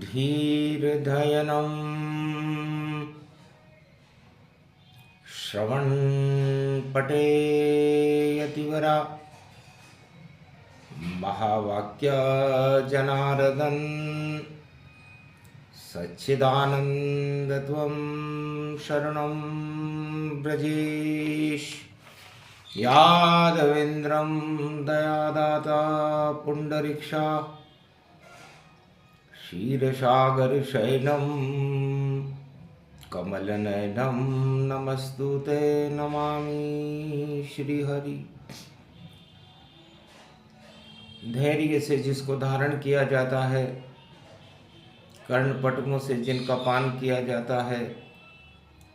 धीर्धयनं श्रवणपटेयतिवरा महावाक्य जनार्दन सच्चिदानन्दत्वं शरणं ब्रजेश यादवेन्द्रं दयादाता पुण्डरीक्षा क्षीरसागरशयनं कमलनयनं नमस्तुते नमामि श्रीहरि। धैर्य से जिसको धारण किया जाता है, कर्णपटकों से जिनका पान किया जाता है,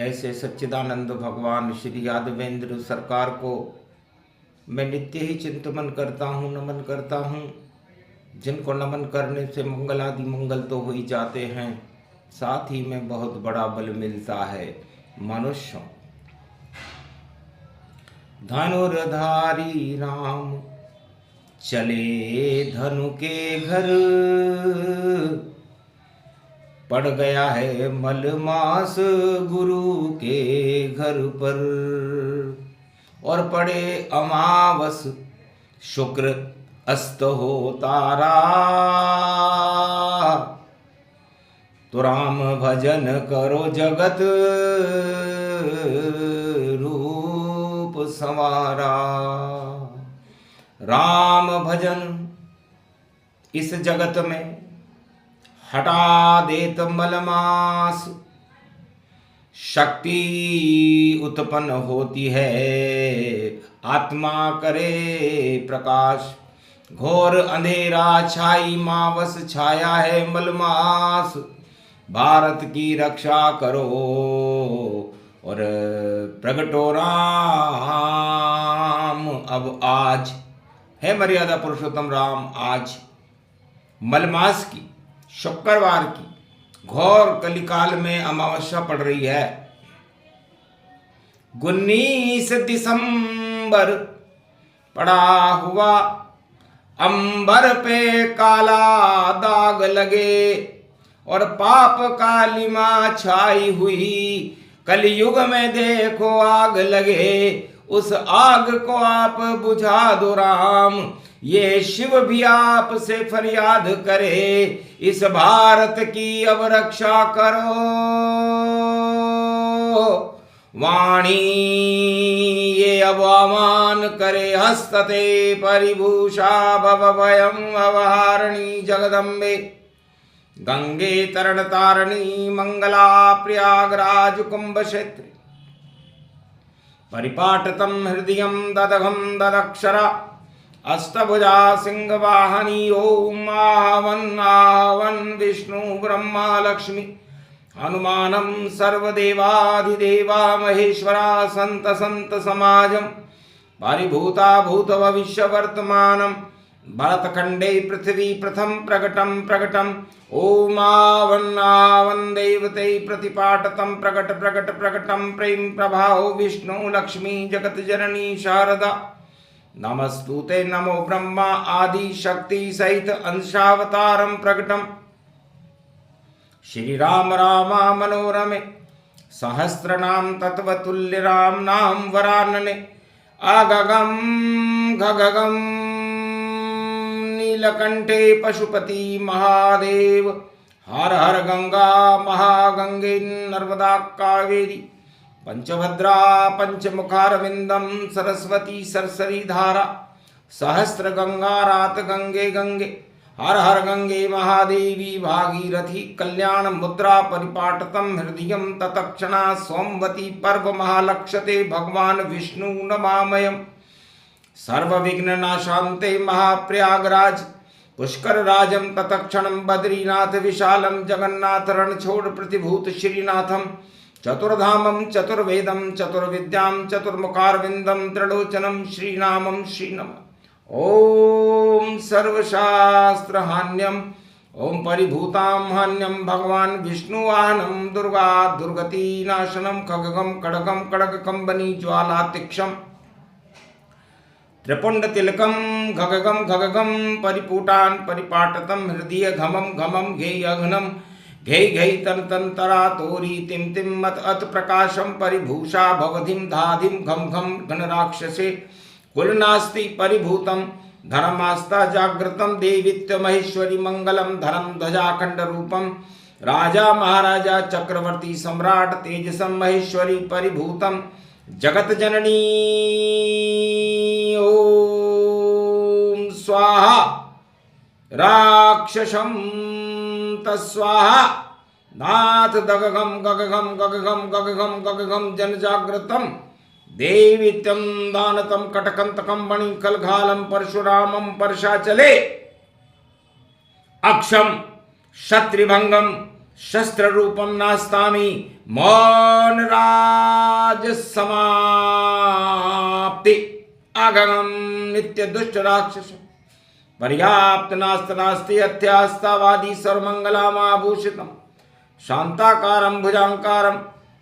ऐसे सच्चिदानंद भगवान श्री यादवेंद्र सरकार को मैं नित्य ही चिंतन करता हूँ, नमन करता हूँ। जिनको नमन करने से मंगल आदि मंगल तो हो ही जाते हैं, साथ ही में बहुत बड़ा बल मिलता है मनुष्यों। धनुर्धारी राम चले धनु के घर, पड़ गया है मलमास गुरु के घर पर। और पड़े अमावस शुक्र अस्त हो तारा, तो राम भजन करो जगत रूप संवारा। राम भजन इस जगत में हटा देत मलमास, शक्ति उत्पन्न होती है, आत्मा करे प्रकाश। घोर अंधेरा छाई मावस, छाया है मलमास। भारत की रक्षा करो और प्रगटो राम अब आज। है मर्यादा पुरुषोत्तम राम आज मलमास की, शुक्रवार की घोर कलिकाल में अमावस्या पड़ रही है। 19 दिसंबर पड़ा हुआ, अंबर पे काला दाग लगे और पाप कालिमा छाई हुई। कलयुग में देखो आग लगे, उस आग को आप बुझा दो राम। ये शिव भी आप से फरियाद करे, इस भारत की अब रक्षा करो। वाणी ये अब आमान करे, हस्तते परिभूषा भवभयं अवहारिणी जगदम्बे। गंगे तरण तारिणी मंगला प्रयागराज कुंभ क्षेत्र। परिपाटतम हृदयं ददघं ददक्षरा, अष्टभुजा सिंहवाहनी। ओम आहवन आहवन विष्णु ब्रह्मा लक्ष्मी हनुमानं सर्वदेवाधिदेवा महेश्वरा। संत संत समाजं परिभूता भूत भविष्य वर्तमानं, भरतखंडे पृथ्वी प्रथम प्रकटं प्रकटम्। ओम आवन् आवन् देवते प्रतिपाटतं प्रकट प्रकट प्रकटं। प्रेम प्रभाओ विष्णु लक्ष्मी जगत जननी शारदा। नमस्तुते नमो ब्रह्मा आदि शक्ति सहित अंशावतारं प्रकटम्। श्री राम रामा मनोरमे सहस्रनाम तत्वतुल्य राम नाम वरानने। आगगम गगगम नीलकंठे पशुपति महादेव। हर हर गंगा महागंगे नर्मदा कावेरी। पंचभद्रा पंचमुखारविंदम सरस्वती सरसरी धारा। सहस्र गंगा रात गंगे गंगे। हर हर गंगे महादेवी भागीरथी। कल्याण मुद्रा परिपाटतम हृदयं ततक्षणा सोमवती पर्व महालक्ष्यते भगवान विष्णु नमामयम्। सर्वविघ्न नाशान्ते महाप्रयागराज पुष्कर राजं ततक्षणं। बद्रीनाथ विशालं जगन्नाथ रणछोड़ प्रतिभूत श्रीनाथं। चतुर्धामं चतुर्वेदं चतुर्विद्यां चतुर्मुखारविंदं त्रिलोचनं श्रीनामं श्रीनम। ओम सर्वशास्त्रहान्यम ओम परिभूतां हान्यम भगवान विष्णुवाहनं दुर्गा दुर्गति नाशनं। खगगं खड्गं खड्गकंबनी ज्वाला तीक्षं त्रिपुंड तिलकम घगगम घगगम परिपूटान परिपाटतम हृदय घमम घमम घेय अघ्नम घेय घेय तन तन तरा तोरी तिम तिम मत अत प्रकाशम परिभूषा भवधिम धाधिम घम घम घन राक्षसे कुलनास्ति परिभूतम धर्मास्ता जागृतम देवित्य महेश्वरी मंगलम धर्म ध्वजाखंड रूपम राजा महाराजा चक्रवर्ती सम्राट तेजसम महेश्वरी परिभूतम जगत जननी ओम स्वाहा राक्षसम तस्वाहा नाथ दगघम गगघम गगघम गगघम गगघम जन जागृतम देवित्यम दानतम कटकंतकम मणि कलघालम परशुरामम परशाचले अक्षम क्षत्रिभंगम शस्त्र रूपम नास्तामि मौन राज समाप्ति आगम नित्य दुष्ट राक्षस पर्याप्त नास्त नास्ति अत्यास्तावादी सर्वमंगलामाभूषितम शांताकारम भुजांकारम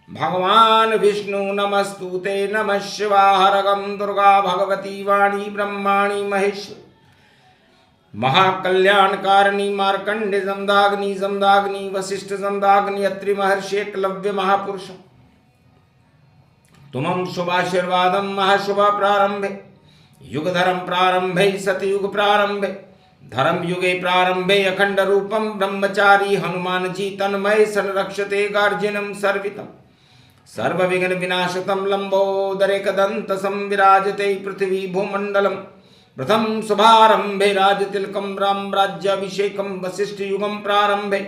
भगवान विष्णु नमस्तुते नमः शिवाहरगम दुर्गा भगवती वाणी ब्रह्माणी महेश्वरी महाकल्याणकारिणी मार्कंडे जमदाग्नि जमदाग्नि वशिष्ठ जमदाग्नि अत्रि महर्षि एकलव्य महापुरुष तुमं शुभाशीर्वादम महाशुभ प्रारंभे युगधर्म प्रारंभे सतयुग प्रारंभे धर्म युगे प्रारंभे अखंड रूपम ब्रह्मचारी हनुमान जी तन्मय संरक्षते गार्जिनम सर्वितम सर्वविघ्न विनाशतम लंबोदरेकदंत संविराजते पृथ्वी भूमंडलम प्रथम शुभारंभे राजतिलकम राम राज्याभिषेकम वशिष्ठ युगम प्रारंभे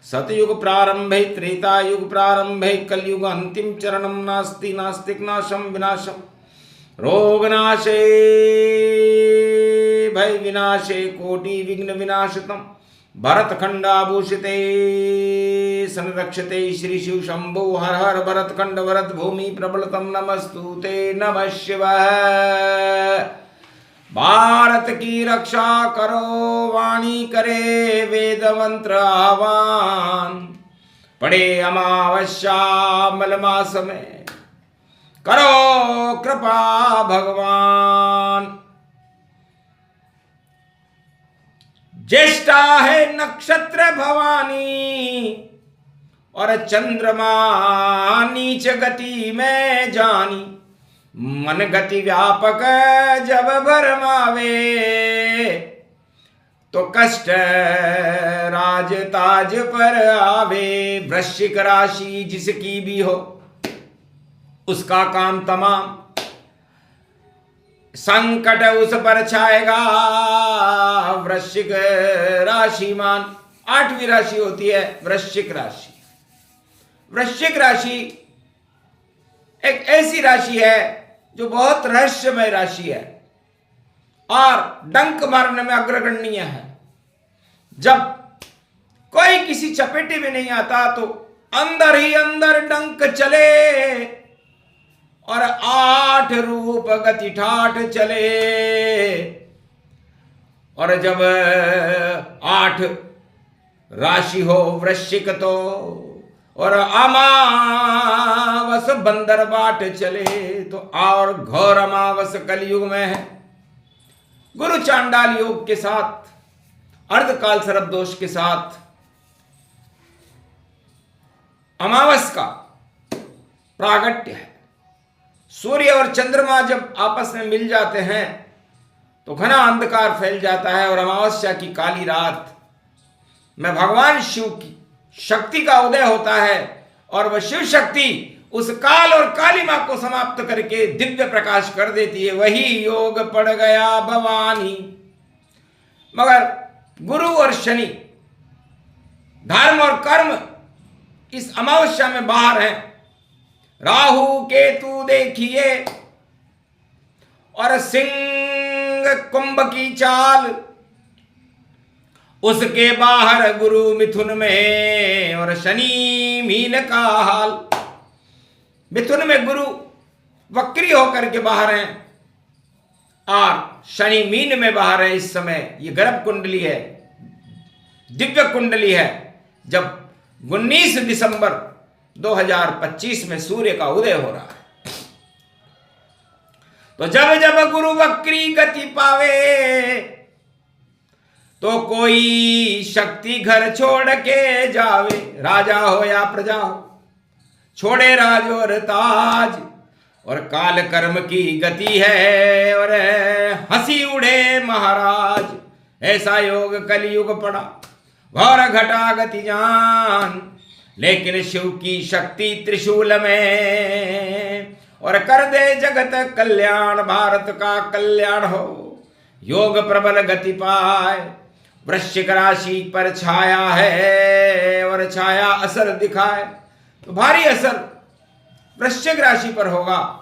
सतयुग प्रारंभे त्रेतायुग प्रारंभे कलयुग अंतिम चरणम नास्ति नास्तिक नाशम विनाशम रोगनाशे भय विनाशे कोटि विघ्न विनाशतम भरतखंडाभूषिते संरक्षते श्री शिव शंभो हर हर भरतखंड भरत भूमि प्रबलतम नमस्तुते नमः शिवाय। भारत की रक्षा करो वाणी करे वेद मंत्र आह्वान पढ़े अमावस्या मलमास में करो कृपा भगवान। ज्येष्ठा है नक्षत्र भवानी और चंद्रमा नीच गति में जानी मन गति व्यापक जब भरमावे तो कष्ट राज ताज पर आवे। वृश्चिक राशि जिसकी भी हो उसका काम तमाम संकट उस पर छाएगा। वृश्चिक राशि मान 8वीं राशि होती है वृश्चिक राशि। वृश्चिक राशि एक ऐसी राशि है जो बहुत रहस्यमय राशि है और डंक मारने में अग्रगण्य है। जब कोई किसी चपेटे में नहीं आता तो अंदर ही अंदर डंक चले और 8 रूप गति ठाठ चले। और जब 8 राशि हो वृश्चिक तो और अमावस बंदर बाट चले तो और घोर अमावस कलयुग में है। गुरु चांडाल योग के साथ अर्धकाल सर्प दोष के साथ अमावस का प्रागट्य है। सूर्य और चंद्रमा जब आपस में मिल जाते हैं तो घना अंधकार फैल जाता है और अमावस्या की काली रात में भगवान शिव की शक्ति का उदय होता है और वह शिव शक्ति उस काल और काली मां को समाप्त करके दिव्य प्रकाश कर देती है। वही योग पड़ गया भवानी। मगर गुरु और शनि धर्म और कर्म इस अमावस्या में बाहर हैं। राहु केतु देखिए और सिंह कुंभ की चाल उसके बाहर गुरु मिथुन में और शनि मीन का हाल। मिथुन में गुरु वक्री होकर के बाहर हैं और शनि मीन में बाहर है। इस समय ये गर्भ कुंडली है, दिव्य कुंडली है। जब 19 दिसंबर 2025 में सूर्य का उदय हो रहा है तो जब जब गुरु वक्री गति पावे, तो कोई शक्ति घर छोड़ के जावे। राजा हो या प्रजा हो, छोड़े राज और ताज, और काल कर्म की गति है, और हंसी उड़े महाराज। ऐसा योग कलयुग पड़ा, घोर घटा गति जान, लेकिन शिव की शक्ति त्रिशूल में, और कर दे जगत कल्याण, भारत का कल्याण हो। योग प्रबल गति पाए, वृश्चिक राशि पर छाया है, और छाया असर दिखाए। तो भारी असर वृश्चिक राशि पर होगा,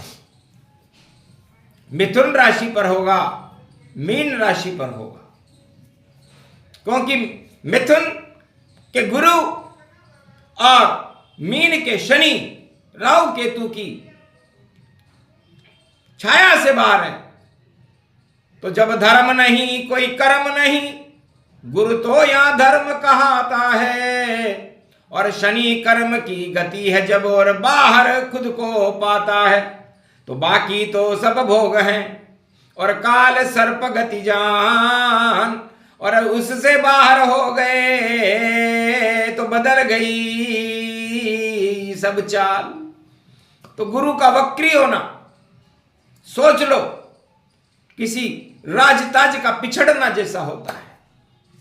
मिथुन राशि पर होगा, मीन राशि पर होगा। क्योंकि मिथुन के गुरु और मीन के शनि, राहु केतु की छाया से बाहर है। तो जब धर्म नहीं कोई कर्म नहीं, गुरु तो यहां धर्म कहाता है, और शनि कर्म की गति है जब, और बाहर खुद को पाता है। तो बाकी तो सब भोग हैं, और काल सर्प गति जान, और उससे बाहर हो गए तो बदल गई सब चाल। तो गुरु का वक्री होना, सोच लो किसी राजताज का पिछड़ना जैसा होता है।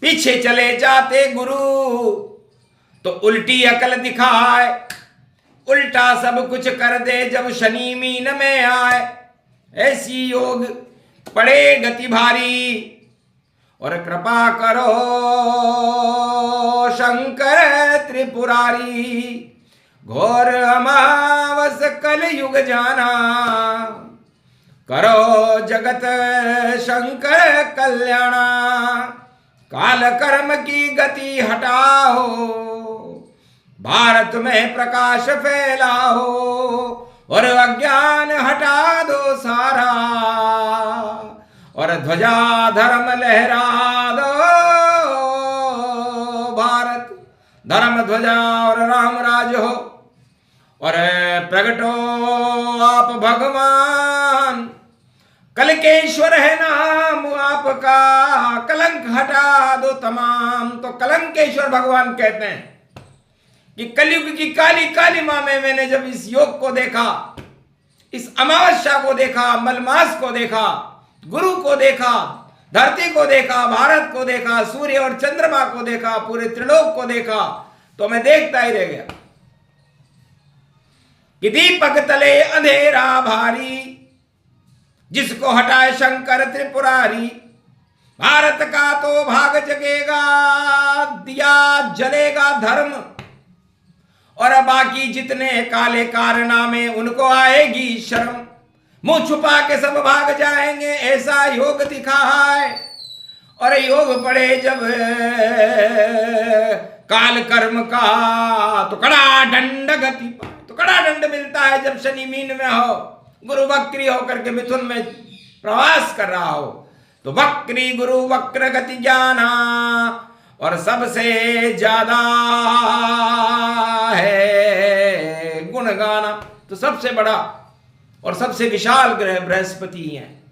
पीछे चले जाते गुरु तो उल्टी अकल दिखाए, उल्टा सब कुछ कर दे जब शनि मीन में आए। ऐसी योग पड़े गति भारी, और कृपा करो शंकर त्रिपुरारी। घोर अमावस कल युग जाना, करो जगत शंकर कल्याणा। काल कर्म की गति हटाओ, भारत में प्रकाश फैलाओ, और अज्ञान हटा दो सारा, और ध्वजा धर्म लहरा दो। भारत धर्म ध्वजा और राम राज हो, और प्रगटो आप भगवान। कलकेश्वर है नाम आपका, कलंक हटा दो तमाम। तो कलंकेश्वर भगवान कहते हैं कि कलयुग की काली काली मां में मैंने जब इस योग को देखा, इस अमावस्या को देखा, मलमास को देखा, गुरु को देखा, धरती को देखा, भारत को देखा, सूर्य और चंद्रमा को देखा, पूरे त्रिलोक को देखा, तो मैं देखता ही रह गया कि दीपक तले अंधेरा भारी, जिसको हटाए शंकर त्रिपुरारी। भारत का तो भाग जगेगा, दिया जलेगा धर्म, और बाकी जितने काले कारनामे उनको आएगी शर्म। मुंह छुपा के सब भाग जाएंगे, ऐसा योग दिखा है। और योग पड़े जब काल कर्म का, तो कड़ा दंड गति पाए। तो कड़ा दंड मिलता है जब शनि मीन में हो, गुरु वक्री होकर के मिथुन में प्रवास कर रहा हो। तो वक्री गुरु वक्र गति जाना, और सबसे ज्यादा है गुण गाना। तो सबसे बड़ा और सबसे विशाल ग्रह बृहस्पति ही हैं,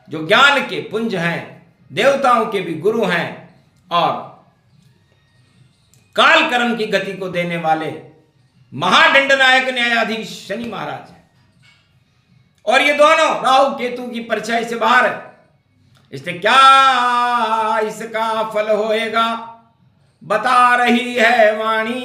जो ज्ञान के पुंज हैं, देवताओं के भी गुरु हैं, और काल कर्म की गति को देने वाले महादंड नायक न्यायाधीश शनि महाराज हैं। और ये दोनों राहु केतु की परछाई से बाहर है, इसलिए क्या इसका फल होएगा बता रही है वाणी।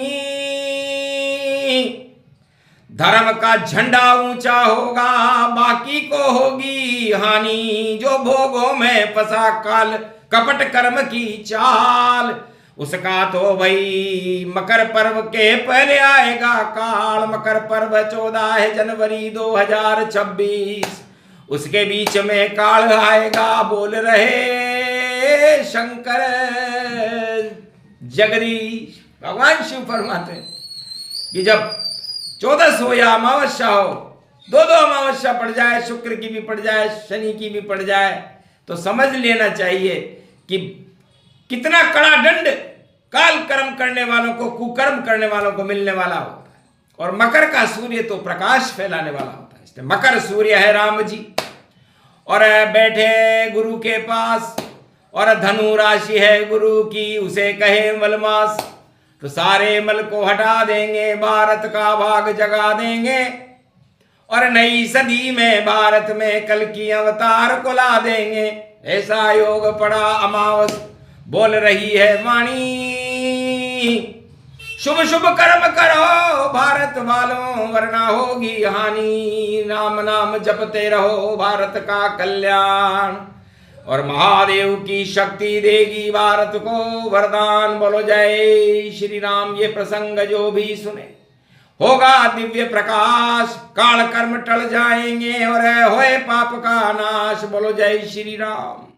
धर्म का झंडा ऊंचा होगा, बाकी को होगी हानि। जो भोगों में फंसा काल कपट कर्म की चाल, उसका तो भाई मकर पर्व के पहले आएगा काल। मकर पर्व 14 जनवरी 2026, उसके बीच में काल आएगा। बोल रहे शंकर जगदीश। भगवान शिव फरमाते कि जब 14 हो या अमावस्या हो, दो अमावस्या पड़ जाए, शुक्र की भी पड़ जाए, शनि की भी पड़ जाए, तो समझ लेना चाहिए कि कितना कड़ा दंड काल कर्म करने वालों को, कुकर्म करने वालों को मिलने वाला होता है। और मकर का सूर्य तो प्रकाश फैलाने वाला होता है, इसलिए मकर सूर्य है राम जी। और बैठे गुरु के पास, और धनु राशि है गुरु की, उसे कहे मलमास, तो सारे मल को हटा देंगे, भारत का भाग जगा देंगे, और नई सदी में भारत में कल की अवतार को ला देंगे। ऐसा योग पड़ा अमावस, बोल रही है वाणी, शुभ शुभ कर्म करो भारत वालों, वरना होगी हानि, राम नाम जपते रहो भारत का कल्याण, और महादेव की शक्ति देगी भारत को वरदान। बोलो जय श्री राम। ये प्रसंग जो भी सुने होगा दिव्य प्रकाश, काल कर्म टल जाएंगे और होए पाप का नाश। बोलो जय श्री राम।